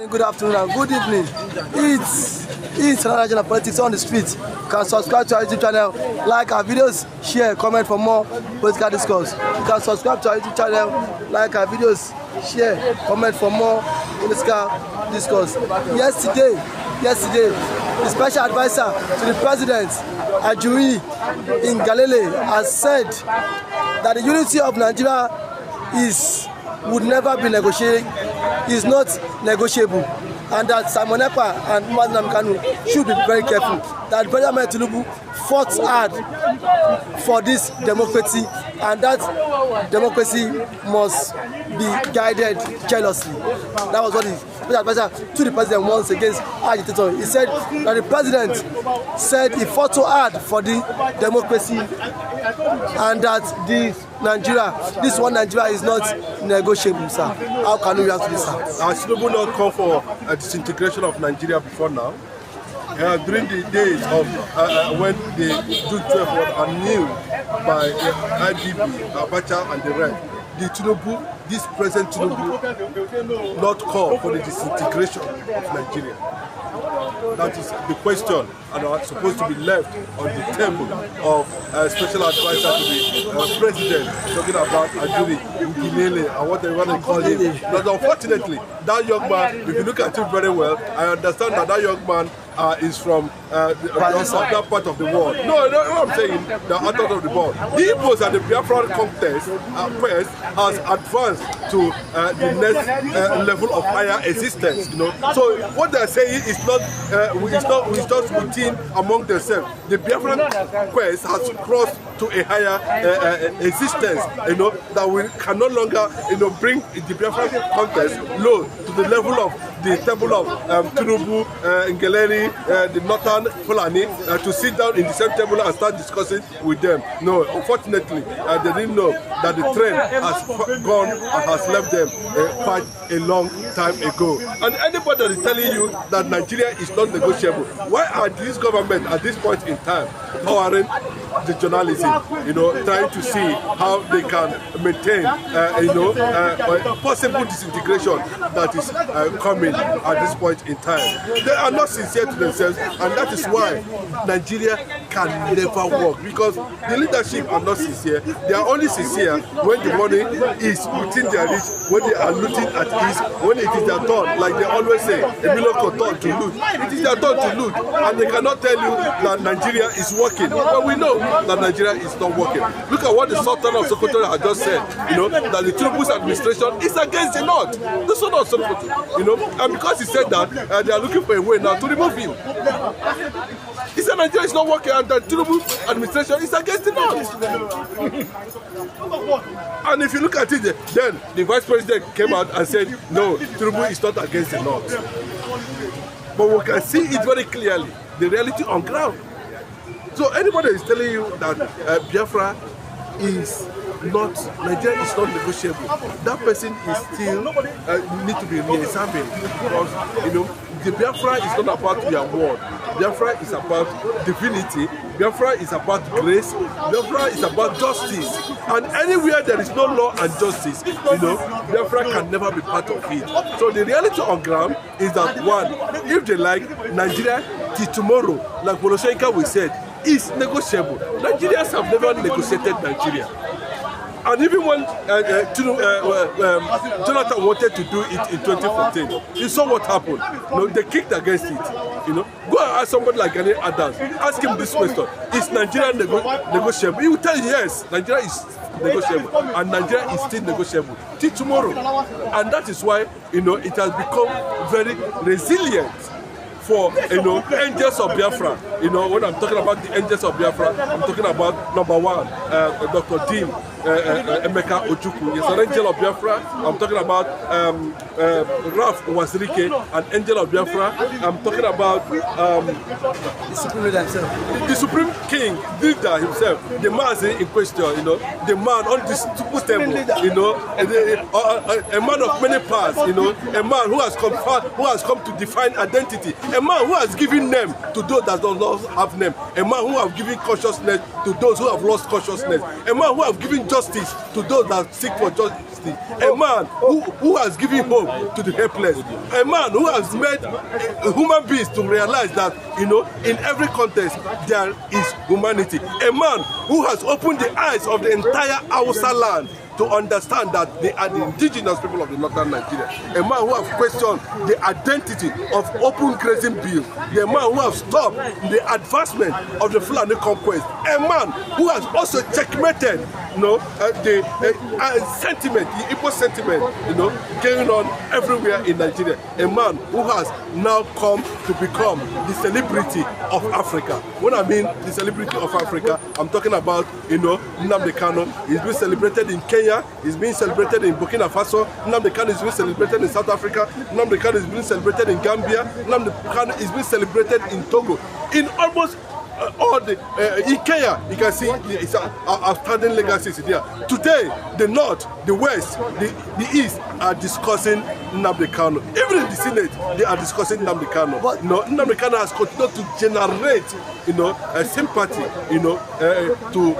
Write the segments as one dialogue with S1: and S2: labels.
S1: Good afternoon and good evening. It's Nigerian politics on the street. You can subscribe to our YouTube channel, like our videos, share, comment for more political discourse. You can subscribe to our YouTube channel, like our videos, share, comment for more political discourse. Yesterday, the special advisor to the president, Ajuri in Galilee, has said that the unity of Nigeria would never be negotiable, is not negotiable, and that Simon Ekpa and Nnamdi Kanu should be very careful. That President Tinubu fought hard for this democracy, and that democracy must be guided jealously. That was what the special advisor to the president once against agitators. He said that the president said he fought so hard for the democracy, and that this one Nigeria is not negotiable, sir. How can we react to this, sir?
S2: Has Tinubu not called for a disintegration of Nigeria before now? During the days of when the June 12 was annulled by IDB, Abacha and the rest, this present Tinubu not call for the disintegration of Nigeria? That is the question, and are supposed to be left on the table of a special advisor to the president, talking about Ajuri, Ngilele, and what they want to call him. But unfortunately, that young man, if you look at him very well, I understand that young man is from that part of the world. No, I'm saying the other part of the world. The Igbos and the Biafra contest has advanced to the next level of higher existence. So what they're saying is not just within among themselves. The Biafran quest has crossed to a higher existence. That we can no longer bring the Biafran contest low to the level of the temple of Tinubu, Ngeleri, the Northern Fulani, to sit down in the same table and start discussing with them. No, unfortunately, they didn't know that the train has gone and has left them quite a long time ago. And anybody that is telling you that Nigeria is not negotiable, why are this government at this point in time powering the journalism, trying to see how they can maintain, possible disintegration that is coming at this point in time? They are not sincere to themselves, and that is why Nigeria can never work, because the leadership are not sincere. They are only sincere when the money is within their reach, when they are looting at ease, when it is their turn, like they always say, a million turn to loot. It is their turn to loot, and they cannot tell you that Nigeria is working. But we know that Nigeria is not working. Look at what the Sultan of Sokoto has just said, that the Tinubu's administration is against the North. The Sultan of Sokoto, and because he said that, they are looking for a way now to remove him. He said Nigeria is not working, and the Tinubu administration is against the North. And if you look at it, then the vice president came out and said, no, Tinubu is not against the North. But we can see it very clearly, the reality on ground. So anybody is telling you that Biafra is not, Nigeria is not negotiable, that person is still need to be re-examined, because the Biafra is not about your word. Biafra is about divinity. Biafra is about grace. Biafra is about justice. And anywhere there is no law and justice, Biafra can never be part of it. So the reality on ground is that, one, if they like, Nigeria till tomorrow, like Voloshenka we said, is negotiable. Nigerians have never negotiated Nigeria. And even when Jonathan wanted to do it in 2014, you saw what happened. They kicked against it. Go and ask somebody like Ghanaian Adams, ask him this question: is Nigeria negotiable? He will tell you yes, Nigeria is negotiable, and Nigeria is still negotiable till tomorrow. And that is why it has become very resilient for angels of Biafra. When I'm talking about the angels of Biafra, I'm talking about number one, Dr. Dim Emeka Ojukwu is an angel of Biafra. I'm talking about Ralph Wazirike, an angel of Biafra. I'm talking about
S1: the Supreme Leader himself,
S2: the Supreme King leader himself, the man in question, the man on this table, a man of many parts, a man who has come to define identity, a man who has given name to those that don't have name, a man who has given consciousness to those who have lost consciousness, a man who has given justice to those that seek for justice. A man who has given hope to the helpless. A man who has made human beings to realize that, you know, in every context there is humanity. A man who has opened the eyes of the entire Hausa land to understand that they are the indigenous people of the northern Nigeria. A man who has questioned the identity of open grazing bill. The man who has stopped the advancement of the Fulani conquest. A man who has also checkmated, you know, the sentiment, the Igbo sentiment, you know, going on everywhere in Nigeria. A man who has now come to become the celebrity of Africa. When I mean the celebrity of Africa, I'm talking about, you know, Nnamdi Kanu. He's been celebrated in Kenya. Is being celebrated in Burkina Faso. Nnamdi Kanu is being celebrated in South Africa. Nnamdi Kanu is being celebrated in Gambia. Nnamdi Kanu is being celebrated in Togo. In almost all the in Kenya, you can see it's outstanding legacies there. Today, the North, the West, the East are discussing Nnamdi Kanu. Even in the Senate, they are discussing Nnamdi Kanu. But, you know, Nnamdi Kanu has continued to generate, you know, sympathy, you know, to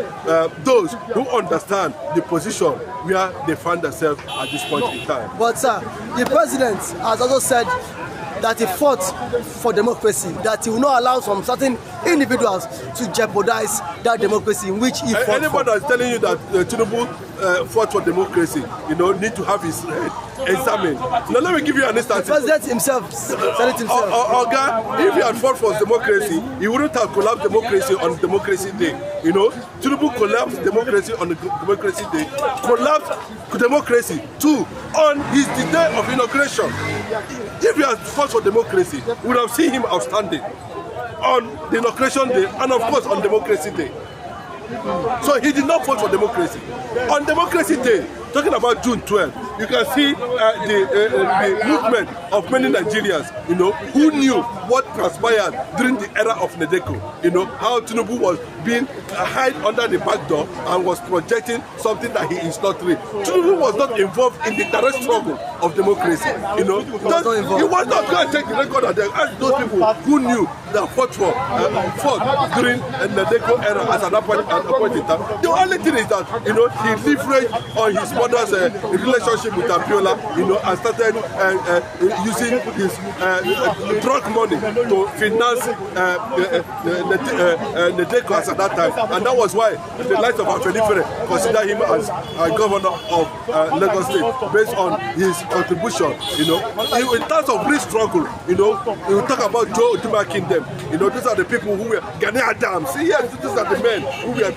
S2: those who understand the position where they find themselves at this point in time.
S1: But sir, the president has also said that he fought for democracy, that he will not allow some certain individuals to jeopardize that democracy in which he fought.
S2: Anybody that's telling you that Tinubu fought for democracy, you know, need to have his examined. Now let me give you an instance.
S1: The president himself said it himself.
S2: Oga, if he had fought for democracy, he wouldn't have collapsed democracy on Democracy Day. You know, Tinubu collapsed democracy on the Democracy Day, collapsed democracy too on the day of inauguration. If he had fought for democracy, we would have seen him outstanding on the inauguration day and of course on Democracy Day. So he did not fight for democracy. On Democracy Day, talking about June 12th, you can see the movement of many Nigerians, you know, who knew what transpired during the era of Nedeko. You know, how Tinubu was being hid under the back door and was projecting something that he is not doing. Tinubu was not involved in the direct struggle of democracy. You know, he was not going to take the record and ask those people who knew that fought during the Nedeko era as an appointed time. The only thing is that, you know, he leveraged on his mother's relationship with Abiola, you know, and started using his drug money to finance Nedeko at that time, and that was why the likes of Afenifere consider him as governor of Lagos State based on his contribution. You know, in terms of real struggle, you know, we will talk about Joe Oduma Kingdom. You know, these are the people who were Gani Adams. Yes, these are the men who were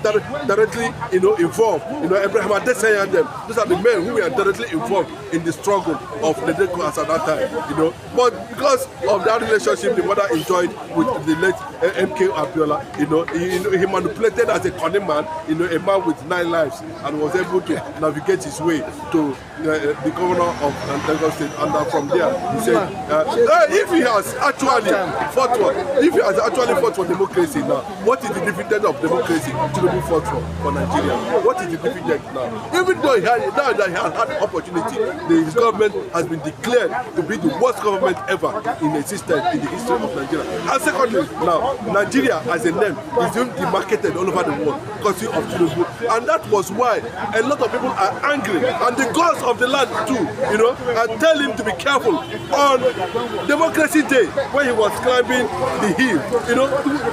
S2: directly, you know, involved. You know, Abraham Adesanya and them. These are the men who were directly involved in the struggle of Nedeko at that time. You know, but because of that relationship the mother enjoyed with the late MK Abiola, you know, he manipulated as a cunning man, you know, a man with 9 lives, and was able to navigate his way to the governor of Lagos State. And from there, he said, if he has actually fought for democracy now, what is the dividend of democracy Tinubu fought for Nigeria? What is the dividend now? Even though now that he has had the opportunity, his government has been declared to be the worst government ever in existence in the history of Nigeria. And secondly, now Nigeria as a name is being demarketed all over the world because of Tinubu, and that was why a lot of people are angry, and the gods of the land too, you know, and tell him to be careful on Democracy Day when he was climbing the hill. You know,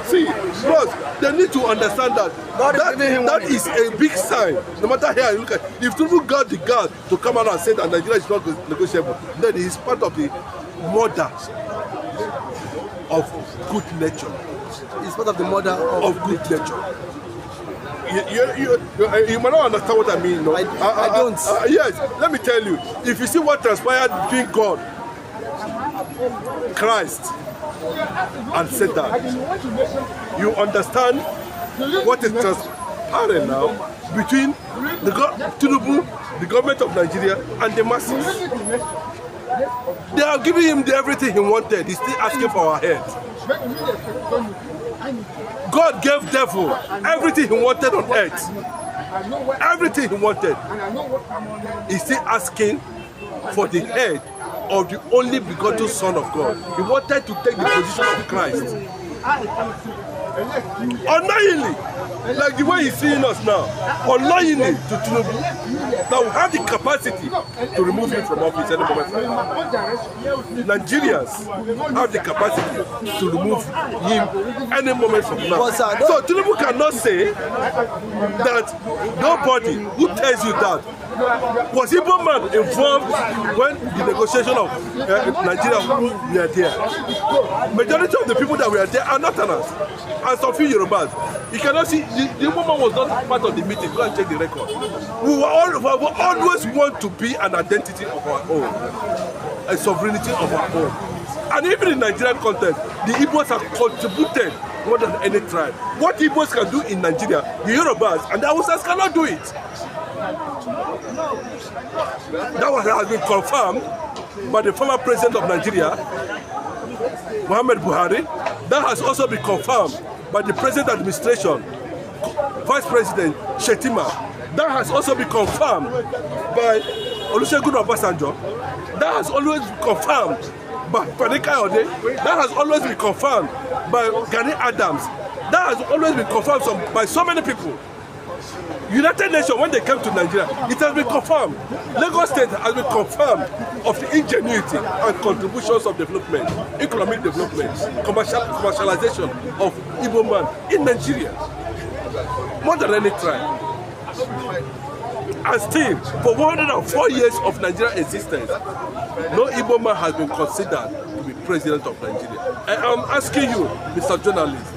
S2: see, because they need to understand that that is a big sign. No matter how you look at it, if Tinubu got the guard to come out and say that Nigeria is not negotiable, then he is part of the murder of good nature.
S1: It's part of the murder of
S2: good nature. You might not understand what I mean. No?
S1: I don't.
S2: Yes, let me tell you. If you see what transpired between God, Christ, and Satan, you understand what is transpiring now between Tinubu, the government of Nigeria, and the masses. They are giving him everything he wanted. He's still asking for our head. God gave devil everything he wanted on earth. Everything he wanted. He's still asking for the head of the only begotten Son of God. He wanted to take the position of Christ. Unknowingly, like the way he's seeing us now, unknowingly to Tinubu, that we have the capacity to remove him from office any moment. Nigerians have the capacity to remove him any moment from now. So Tinubu cannot say that nobody who tells you that was Igbo man involved when the negotiation of Nigeria were there. Majority of the people that were there are Northerners and some few Yorubas. You cannot see the Igbo man was not part of the meeting. Go and check the record. We always want to be an identity of our own, a sovereignty of our own. And even in Nigerian context, the Igbos have contributed more than any tribe. What Igbos can do in Nigeria, the Yorubas and the Hausas cannot do it. That has been confirmed by the former president of Nigeria, Muhammad Buhari. That has also been confirmed by the present administration, Vice President Shetima. That has also been confirmed by Olusegun Obasanjo. That has always been confirmed by Panika Ode. That has always been confirmed by Gani Adams. That has always been confirmed by so many people. United Nations, when they came to Nigeria, it has been confirmed. Lagos State has been confirmed of the ingenuity and contributions of development, economic development, commercialization of Igbo man in Nigeria, more than any tribe. And still, for 104 years of Nigerian existence, no Igbo man has been considered to be president of Nigeria. And I'm asking you, Mr. Journalist,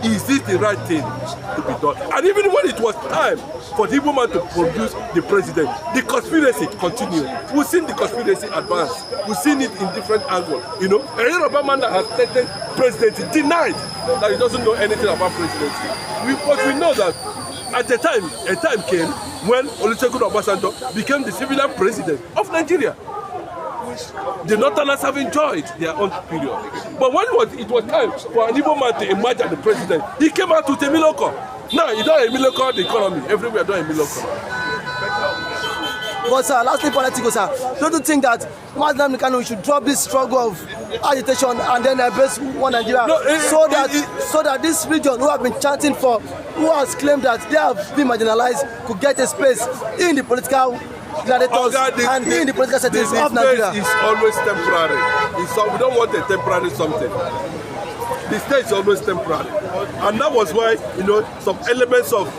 S2: is this the right thing to be done? And even when it was time for the Igbo man to produce the president, the conspiracy continued. We've seen the conspiracy advance. We've seen it in different angles. You know, a Yoruba man that has taken presidency denied that he doesn't know anything about presidency. But we know that at the time, a time came when Olusegun Obasanjo became the civilian president of Nigeria. The Northerners have enjoyed their own period. But when it was time for an Igbo man to emerge as the president, he came out with a miracle. Now, you don't have a miracle the economy. Everywhere don't have a miracle.
S1: But sir, lastly, political sir, don't you think that Nnamdikanu should drop this struggle of agitation and then embrace one Nigeria, so that this region who have been chanting for, who has claimed that they have been marginalized, could get a space in the political gladiators and in the political settings of Nigeria?
S2: The state is always temporary. We don't want a temporary something. The state is always temporary. And that was why, you know, some elements of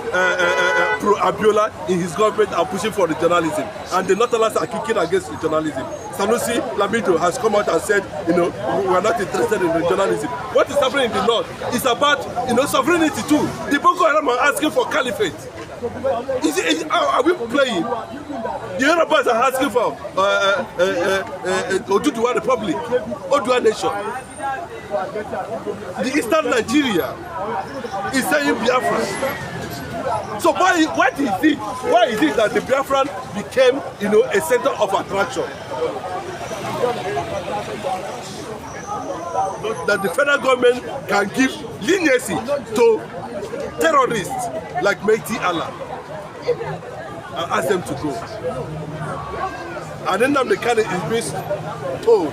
S2: pro-Abiola in his government are pushing for the journalism. And the Northerners are kicking against the journalism. Sanusi Lamido has come out and said, you know, we are not interested in the journalism. What is happening in the north is about, you know, sovereignty too. The Boko Haram are asking for caliphate. Are we playing? The Yorubas are asking for Oduduwa Republic, Odua Nation. The Eastern Nigeria is saying Biafra. So why is it that the Biafran became, you know, a center of attraction? That the federal government can give leniency to terrorists like Meiti Allah and ask them to go. And then Nnamdikanu is being told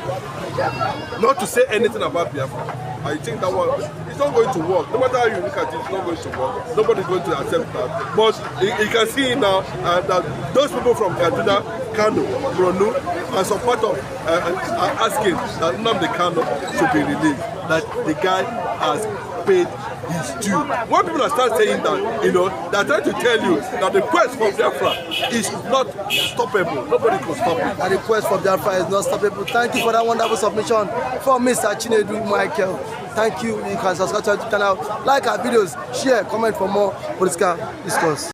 S2: not to say anything about Biafra. I think that one, it's not going to work. No matter how you look at it, it's not going to work. Nobody's going to accept that. But you can see now that those people from Kaduna, Kanu, Bronu, and some part of are asking that Nnamdikanu should be released. That the guy has paid his due. When people are start saying that, you know, they're trying to tell you that the quest for Biafra is not stoppable. Nobody can stop it.
S1: And the quest for Biafra is not stoppable. Thank you for that wonderful submission from Mr. Chinedu Michael. Thank you. You can subscribe to our channel, like our videos, share, comment for more political discourse.